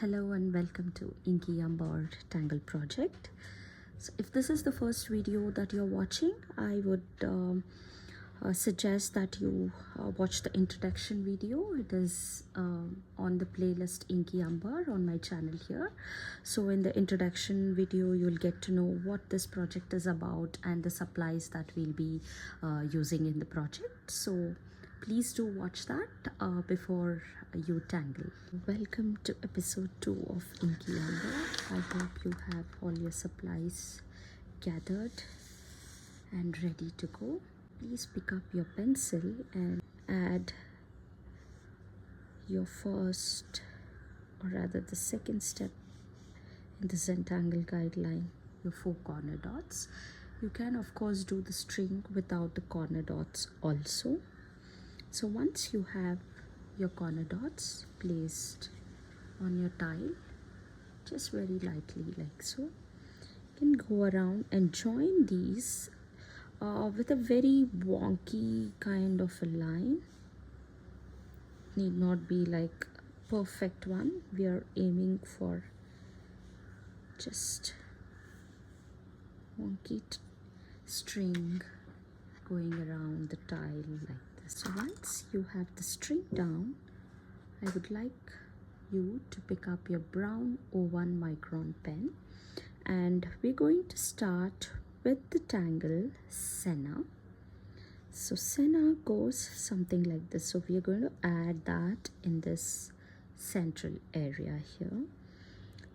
Hello and welcome to INKY UMBER Tangle project. So if this is the first video that you're watching, I would suggest that you watch the introduction video. It is on the playlist INKY UMBER on my channel here. So in the introduction video, you'll get to know what this project is about and the supplies that we'll be using in the project. So please do watch that before you tangle. Welcome to episode 2 of INKY UMBER. I hope you have all your supplies gathered and ready to go. Please pick up your pencil and add your first, or rather the second step in the Zentangle guideline, your 4 corner dots. You can of course do the string without the corner dots also. So once you have your corner dots placed on your tile, just very lightly like so, you can go around and join these with a very wonky kind of a line. Need not be like perfect one. We are aiming for just wonky string going around the tile like this. So once you have the string down, I would like you to pick up your brown 01 micron pen, and we're going to start with the Tangle SCENA. So SCENA goes something like this. So we are going to add that in this central area here.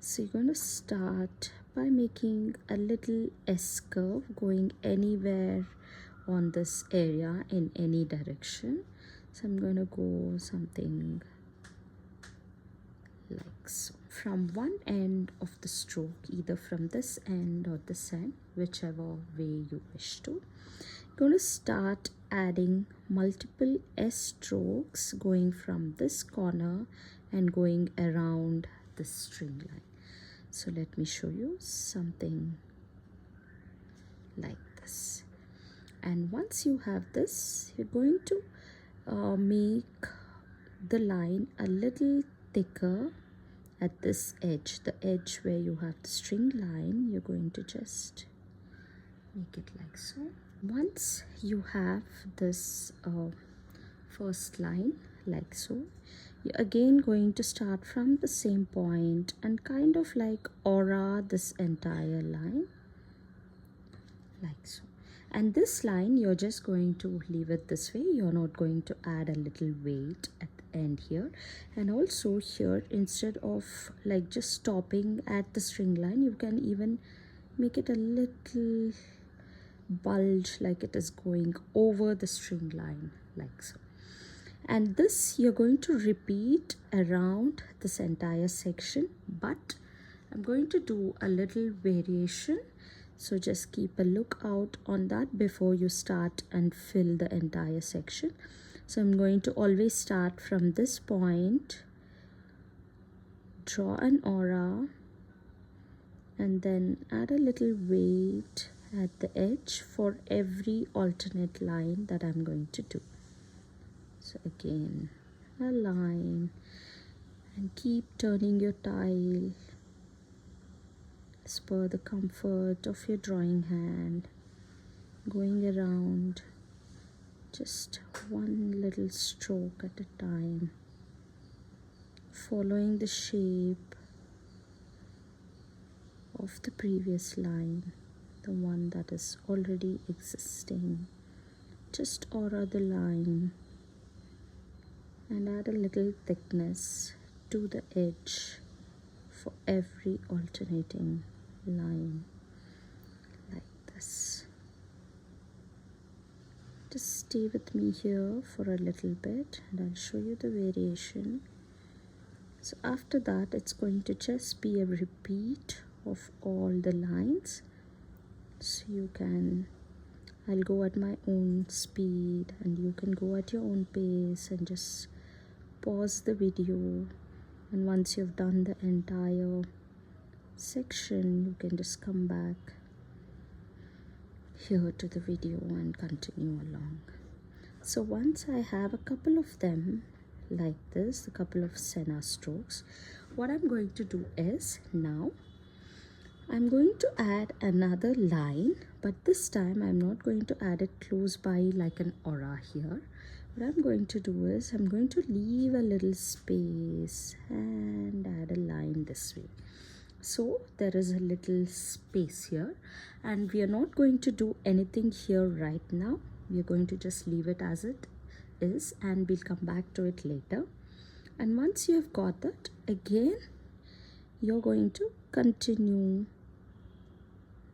So you're going to start by making a little S curve going anywhere on this area in any direction. So I'm going to go something like so. From one end of the stroke, either from this end or this end, whichever way you wish to, you're going to start adding multiple S strokes going from this corner and going around the string line. So let me show you something like this. And once you have this, you're going to make the line a little thicker at this edge, the edge where you have the string line. You're going to just make it like so. Once you have this first line like so, you're again going to start from the same point and kind of like aura this entire line like so. And this line, you're just going to leave it this way. You're not going to add a little weight at the end here. And also here, instead of like just stopping at the string line, you can even make it a little bulge, like it is going over the string line like so. And this you're going to repeat around this entire section, but I'm going to do a little variation. So just keep a lookout on that before you start and fill the entire section. So I'm going to always start from this point, draw an aura, and then add a little weight at the edge for every alternate line that I'm going to do. So again, a line, and keep turning your tile as per the comfort of your drawing hand, going around just one little stroke at a time, following the shape of the previous line, the one that is already existing. Just aura the line and add a little thickness to the edge for every alternating line like this. Just stay with me here for a little bit and I'll show you the variation. So after that, it's going to just be a repeat of all the lines. So you can, I'll go at my own speed and you can go at your own pace and just pause the video. And once you've done the entire section, you can just come back here to the video and continue along. So once I have a couple of them like this, a couple of SCENA strokes, what I'm going to do is, now I'm going to add another line, but this time I'm not going to add it close by like an aura here. What I'm going to do is I'm going to leave a little space and add a line this way. So there is a little space here, and we are not going to do anything here right now. We are going to just leave it as it is, and we'll come back to it later. And once you have got that, again you're going to continue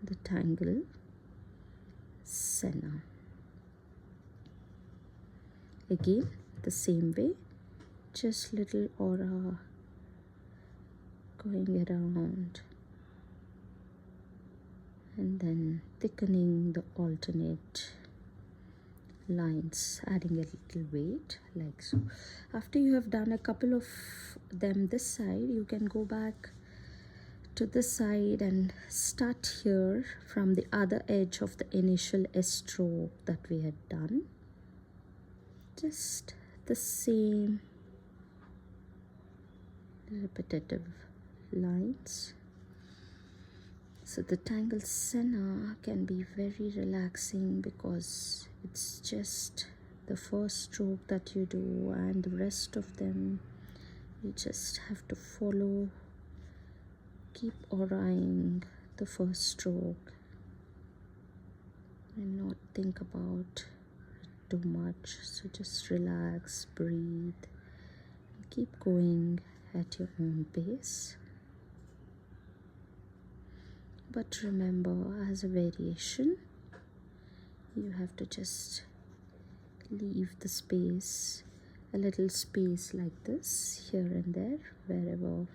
the tangle SCENA. Again the same way, just little aura going around, and then thickening the alternate lines, adding a little weight like so. After you have done a couple of them this side, you can go back to this side and start here from the other edge of the initial S stroke that we had done. Just the same repetitive lines. So the Tangle SCENA can be very relaxing because it's just the first stroke that you do, and the rest of them you just have to follow, keep auraing the first stroke and not think about it too much. So just relax, breathe, and keep going at your own pace. But remember, as a variation, you have to just leave the space, a little space like this here and there, wherever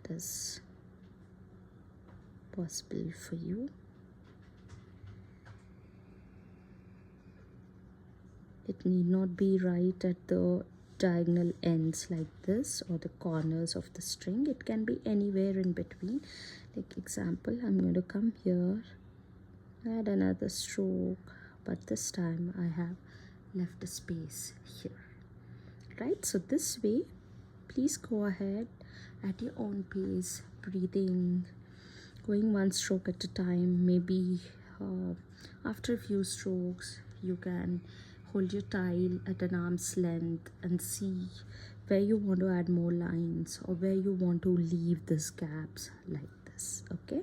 it is possible for you. It need not be right at the diagonal ends like this or the corners of the string. It can be anywhere in between. Like example, I'm going to come here, add another stroke, but this time I have left a space here, right? So this way, please go ahead at your own pace, breathing, going one stroke at a time. Maybe after a few strokes you can hold your tile at an arm's length and see where you want to add more lines or where you want to leave these gaps like this. Okay,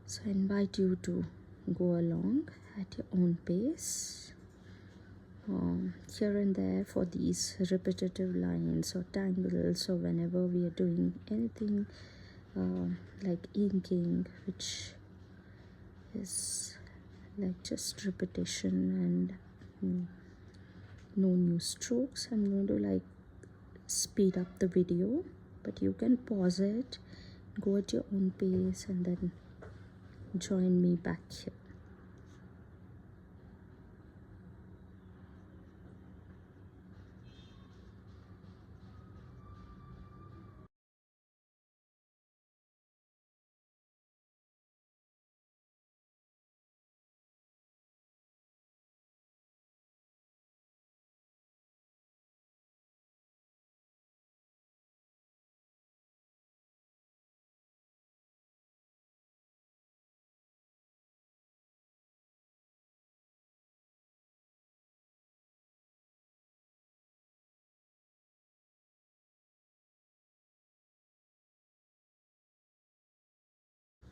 so I invite you to go along at your own pace, here and there for these repetitive lines or tangles, or whenever we are doing anything like inking, which is like just repetition and no new strokes. I'm going to like speed up the video, but you can pause it, go at your own pace, and then join me back here.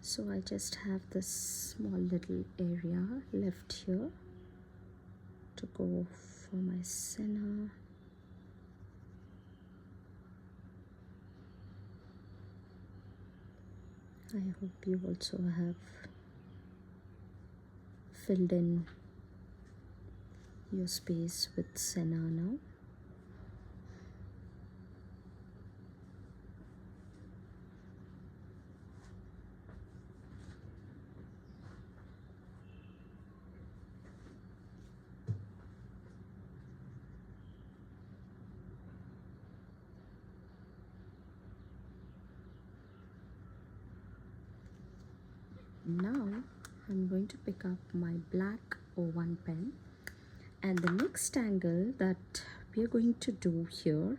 So I just have this small little area left here to go for my SCENA. I hope you also have filled in your space with SCENA now. Now I'm going to pick up my black O1 pen, and the next tangle that we are going to do here,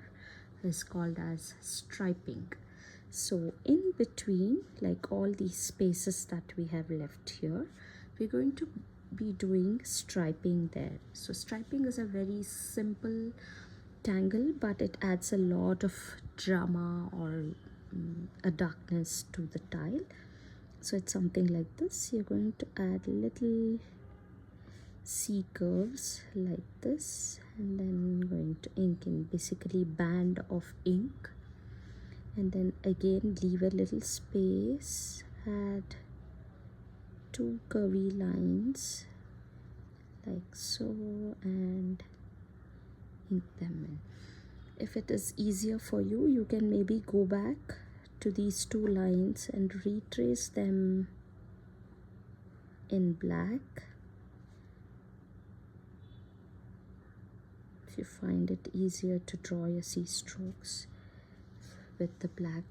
is called as striping. So in between, like all these spaces that we have left here, we're going to be doing striping there. So striping is a very simple tangle, but it adds a lot of drama or a darkness to the tile. So it's something like this. You're going to add little C curves like this, and then going to ink in, basically band of ink, and then again leave a little space, add two curvy lines like so, and ink them in. If it is easier for you, you can maybe go back to these two lines and retrace them in black if you find it easier to draw your C strokes with the black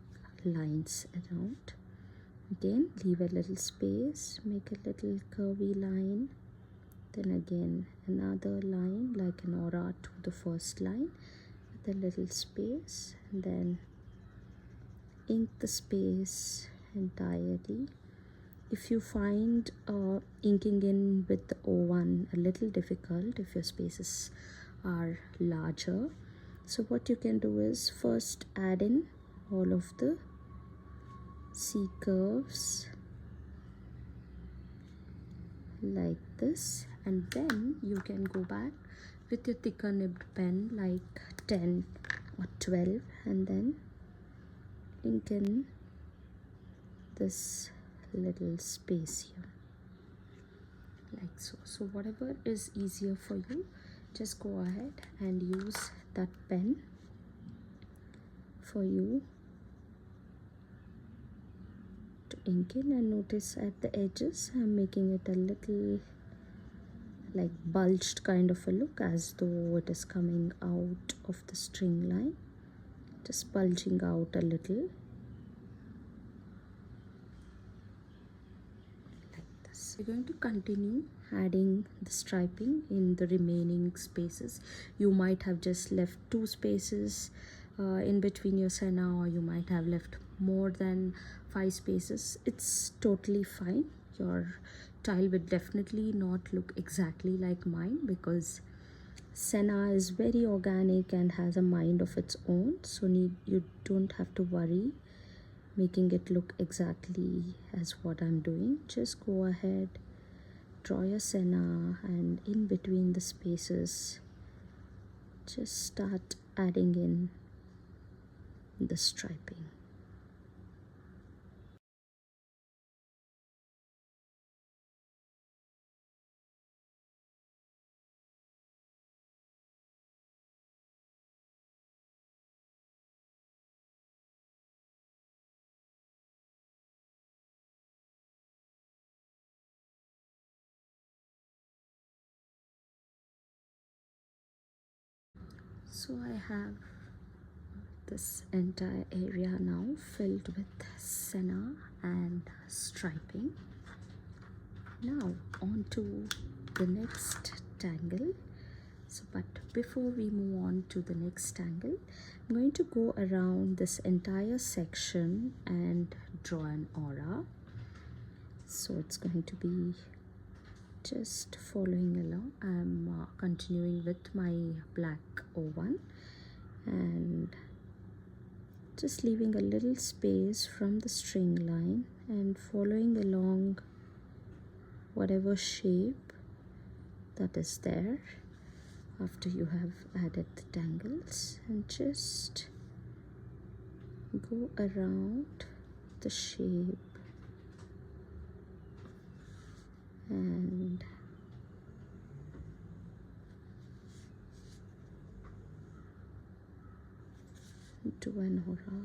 lines around. Again, leave a little space, make a little curvy line, then again another line like an aura to the first line with a little space, and then ink the space entirely. If you find inking in with the O1 a little difficult, if your spaces are larger, so what you can do is first add in all of the C curves like this, and then you can go back with your thicker nibbed pen like 10 or 12 and then ink in this little space here like so. So whatever is easier for you, just go ahead and use that pen for you to ink in. And notice at the edges I'm making it a little like bulged kind of a look, as though it is coming out of the string line, just bulging out a little like this. We're going to continue adding the striping in the remaining spaces. You might have just left two spaces in between your SCENA, or you might have left more than 5 spaces. It's totally fine. Your tile will definitely not look exactly like mine, because SCENA is very organic and has a mind of its own, so you don't have to worry making it look exactly as what I'm doing. Just go ahead, draw your SCENA, and in between the spaces just start adding in the striping. So I have this entire area now filled with SCENA and striping. Now on to the next tangle. So but before we move on to the next tangle, I'm going to go around this entire section and draw an aura. So it's going to be just following along. I'm continuing with my black O1 and just leaving a little space from the string line and following along whatever shape that is there after you have added the tangles, and just go around the shape and do an aura.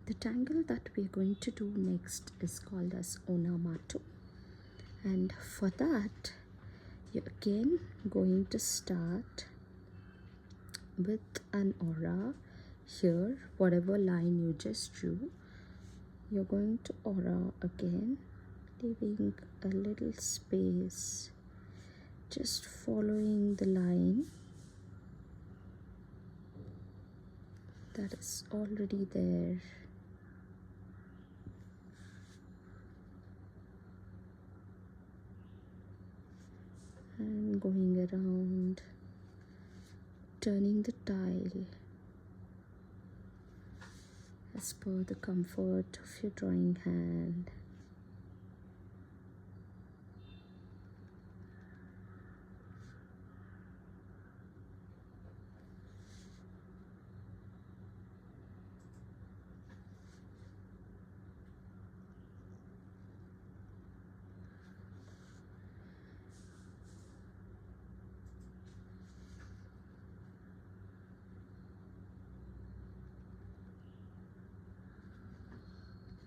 The tangle that we're going to do next is called as ONAMATO, and for that you're again going to start with an aura here. Whatever line you just drew, you're going to aura again, leaving a little space, just following the line that is already there. And going around, turning the tile as per the comfort of your drawing hand.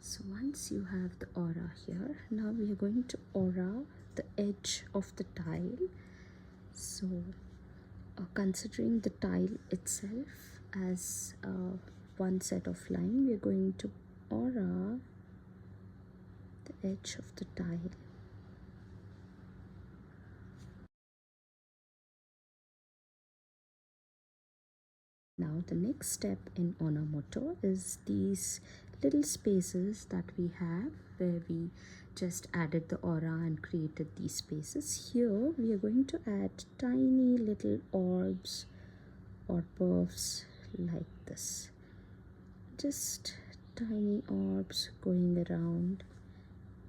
So once you have the aura here, now we are going to aura the edge of the tile. So considering the tile itself as one set of line, we are going to aura the edge of the tile. Now the next step in ONAMATO is these little spaces that we have where we just added the aura and created these spaces. Here we are going to add tiny little orbs or puffs like this. Just tiny orbs going around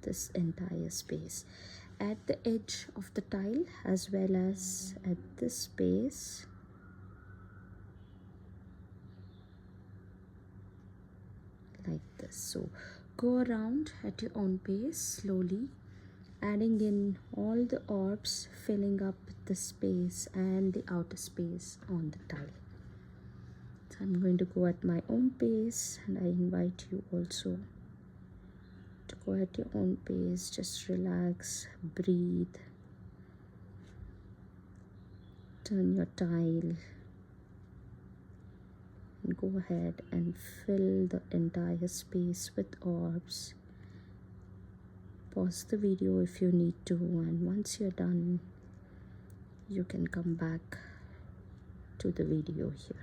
this entire space at the edge of the tile as well as at this space. Like this. So go around at your own pace, slowly adding in all the orbs, filling up the space and the outer space on the tile. So I'm going to go at my own pace, and I invite you also to go at your own pace. Just relax, breathe, turn your tile, and go ahead and fill the entire space with orbs. Pause the video if you need to, and once you're done, you can come back to the video here.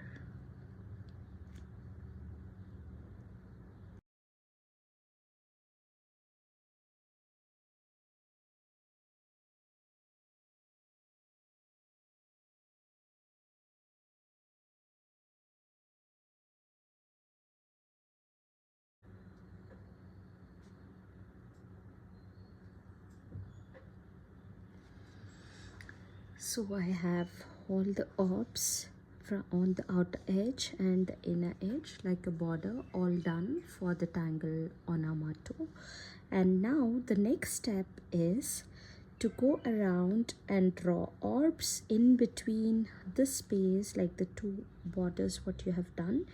So I have all the orbs from on the outer edge and the inner edge like a border all done for the Tangle ONAMATO. And now the next step is to go around and draw orbs in between this space, like the two borders what you have done,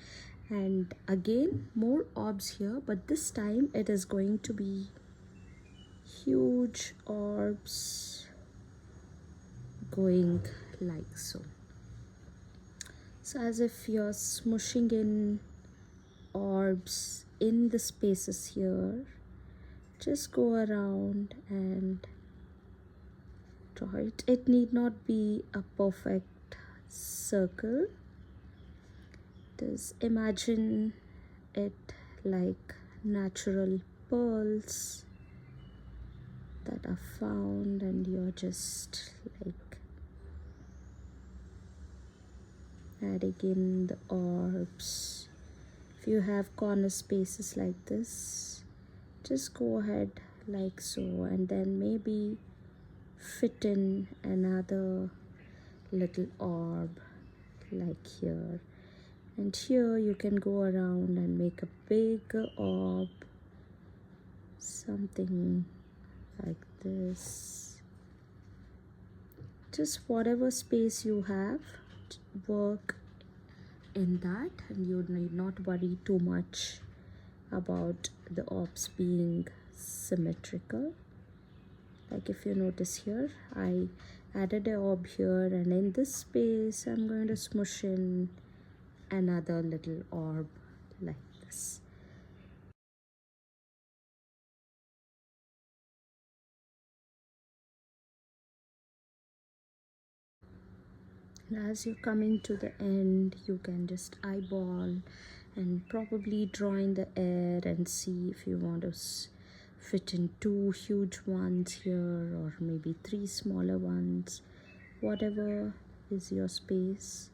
and again more orbs here, but this time it is going to be huge orbs going like so. So as if you're smushing in orbs in the spaces here, just go around and draw it. It need not be a perfect circle. Just imagine it like natural pearls that are found, and you're just like adding in the orbs. If you have corner spaces like this, just go ahead like so, and then maybe fit in another little orb like here. And here you can go around and make a bigger orb, something like this. Just whatever space you have, work in that, and you need not worry too much about the orbs being symmetrical. Like if you notice here, I added an orb here, and in this space I'm going to smush in another little orb like this. And as you're coming to the end, you can just eyeball and probably draw in the air and see if you want to fit in 2 huge ones here or maybe 3 smaller ones. Whatever is your space,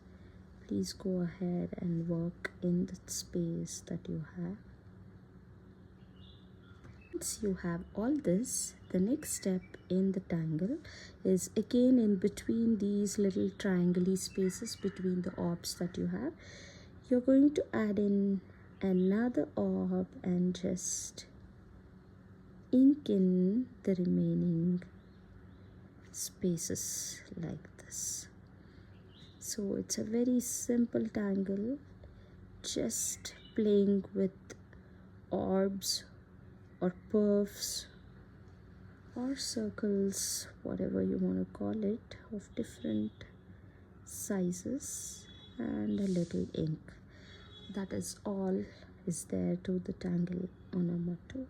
please go ahead and work in the space that you have. Once you have all this, the next step in the tangle is again in between these little triangle spaces between the orbs that you have. You're going to add in another orb and just ink in the remaining spaces like this. So it's a very simple tangle, just playing with orbs or puffs or circles, whatever you want to call it, of different sizes, and a little ink. That is all is there to the Tangle ONAMATO.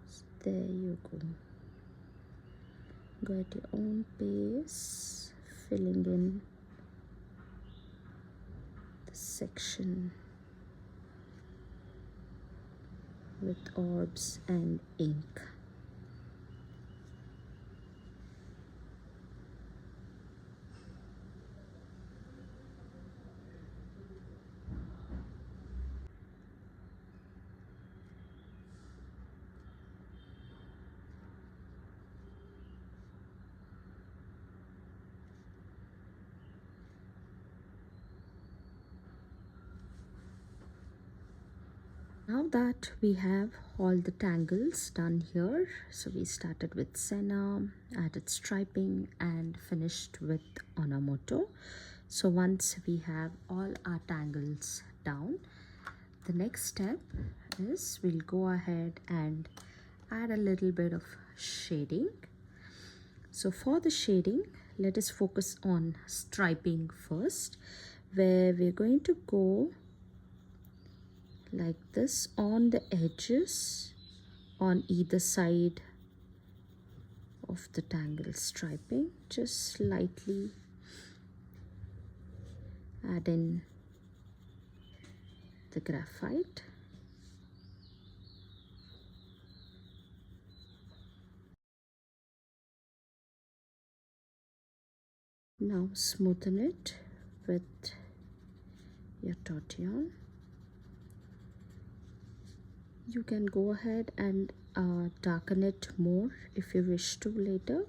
So there you go. Go at your own pace, filling in the section with orbs and ink. Now that we have all the tangles done here, so we started with SCENA, added striping and finished with ONAMATO. So once we have all our tangles down, the next step is we'll go ahead and add a little bit of shading. So for the shading, let us focus on striping first, where we're going to go like this on the edges on either side of the tangle striping. Just slightly add in the graphite. Now smoothen it with your tortillon. You can go ahead and darken it more if you wish to later,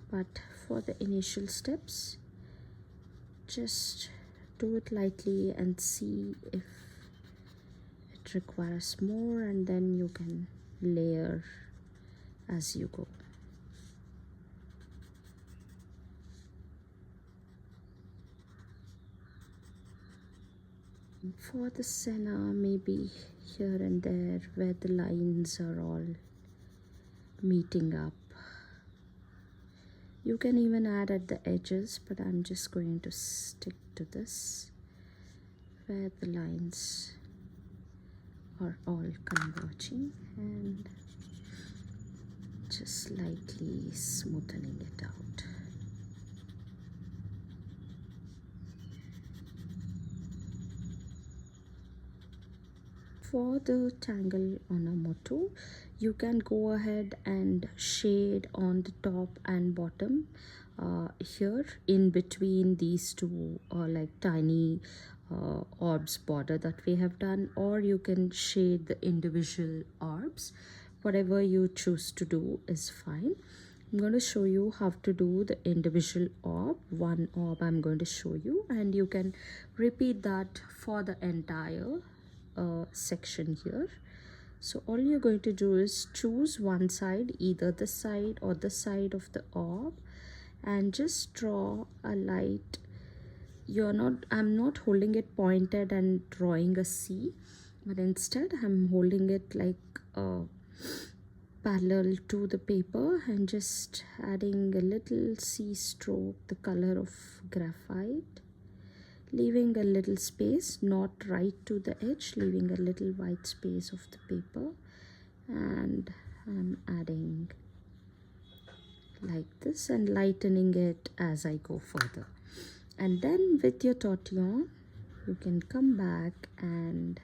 but for the initial steps, just do it lightly and see if it requires more, and then you can layer as you go. For the SCENA, maybe here and there where the lines are all meeting up, you can even add at the edges, but I'm just going to stick to this where the lines are all converging, and just slightly smoothing it out. For the Tangle ONAMATO, you can go ahead and shade on the top and bottom here in between these two like tiny orbs border that we have done, or you can shade the individual orbs. Whatever you choose to do is fine. I'm going to show you how to do the individual orb. One orb I'm going to show you, and you can repeat that for the entire section here. So all you're going to do is choose one side, either the side or the side of the orb, and just draw a light. I'm not holding it pointed and drawing a C, but instead I'm holding it like parallel to the paper and just adding a little C stroke, the color of graphite, leaving a little space, not right to the edge, leaving a little white space of the paper, and I'm adding like this and lightening it as I go further. And then with your tortillon, you can come back and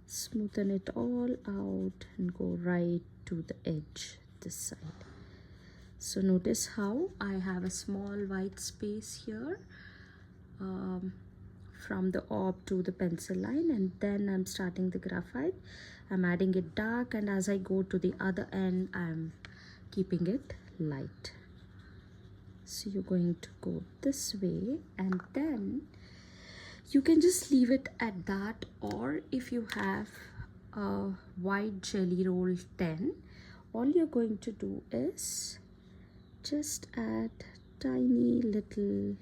smoothen it all out and go right to the edge this side. So notice how I have a small white space here from the orb to the pencil line, and then I'm starting the graphite. I'm adding it dark, and as I go to the other end, I'm keeping it light. So you're going to go this way, and then you can just leave it at that, or if you have a white jelly roll 10, all you're going to do is just add tiny little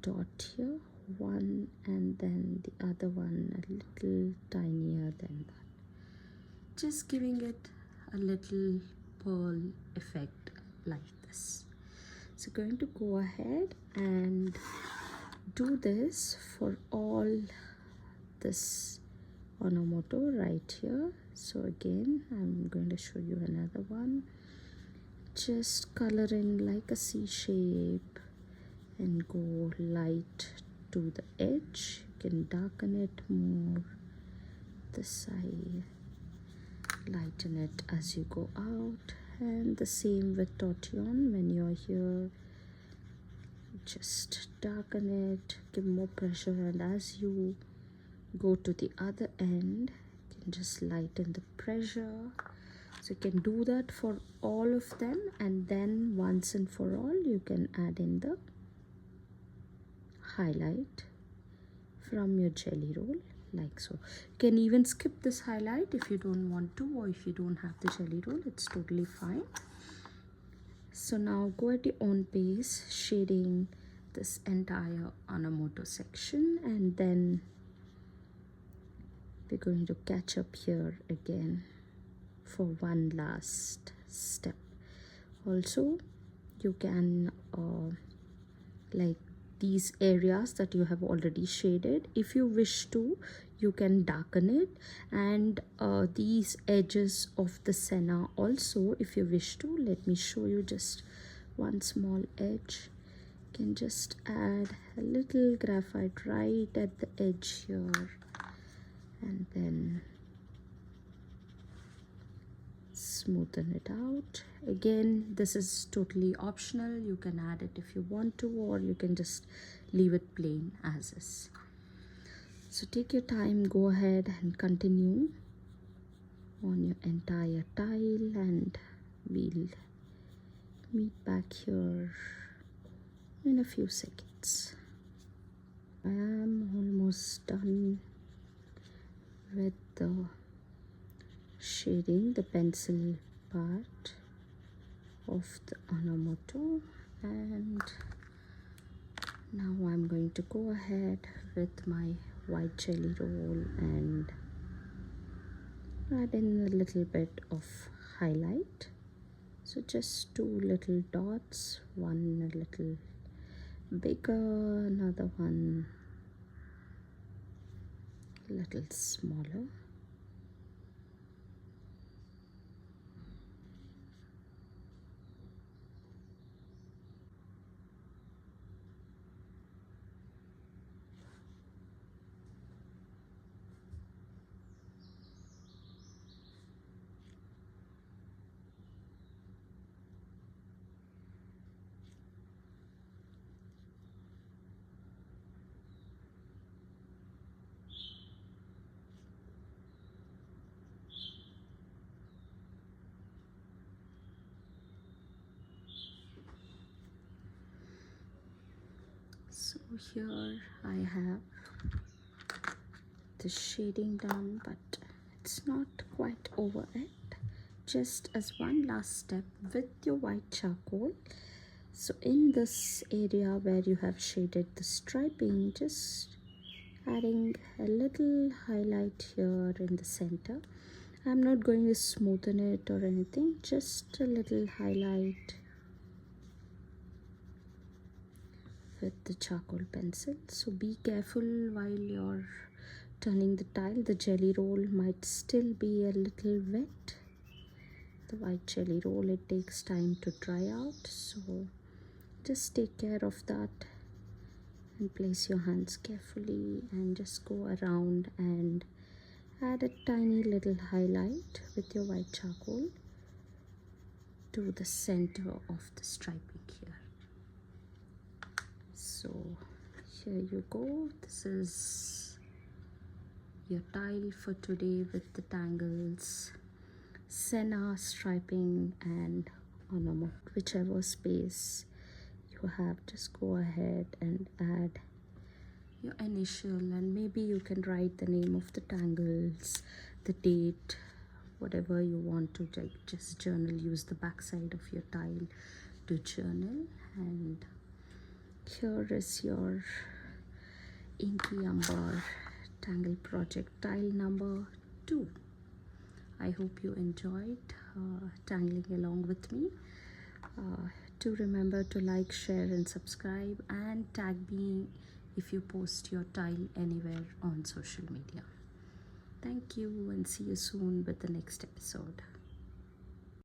dot here, one, and then the other one a little tinier than that, just giving it a little pearl effect like this. So going to go ahead and do this for all this ONAMATO right here. So again, I'm going to show you another one. Just color in like a C shape and go light to the edge. You can darken it more this side, lighten it as you go out, and the same with tortillon. When you're here, just darken it, give more pressure, and as you go to the other end, you can just lighten the pressure. So you can do that for all of them, and then once and for all you can add in the highlight from your jelly roll like so. You can even skip this highlight if you don't want to, or if you don't have the jelly roll, it's totally fine. So now go at your own pace, shading this entire ONAMATO section, and then we're going to catch up here again for one last step. Also, you can like these areas that you have already shaded, if you wish to, you can darken it, and these edges of the SCENA also, if you wish to. Let me show you just one small edge. You can just add a little graphite right at the edge here, and then smoothen it out. Again, this is totally optional. You can add it if you want to, or you can just leave it plain as is. So take your time, go ahead and continue on your entire tile, and we'll meet back here in a few seconds. I am almost done with the shading, the pencil part of the ONAMATO, and now I'm going to go ahead with my white jelly roll and add in a little bit of highlight. So just two little dots, one a little bigger, another one a little smaller. So here I have the shading done, but it's not quite over yet. Just as one last step with your white charcoal, so in this area where you have shaded the striping, just adding a little highlight here in the center. I'm not going to smoothen it or anything, just a little highlight with the charcoal pencil. So be careful while you're turning the tile. The jelly roll might still be a little wet. The the white jelly roll, it takes time to dry out, so just take care of that and place your hands carefully and just go around and add a tiny little highlight with your white charcoal to the center of the striping here. So here you go. This is your tile for today with the Tangles, SCENA striping and ONAMATO. Whichever space you have, just go ahead and add your initial, and maybe you can write the name of the Tangles, the date, whatever you want to just journal. Use the back side of your tile to journal. And here is your INKY UMBER Tangle project tile number 2. I hope you enjoyed tangling along with me. Do remember to like, share and subscribe, and tag me if you post your tile anywhere on social media. Thank you, and see you soon with the next episode.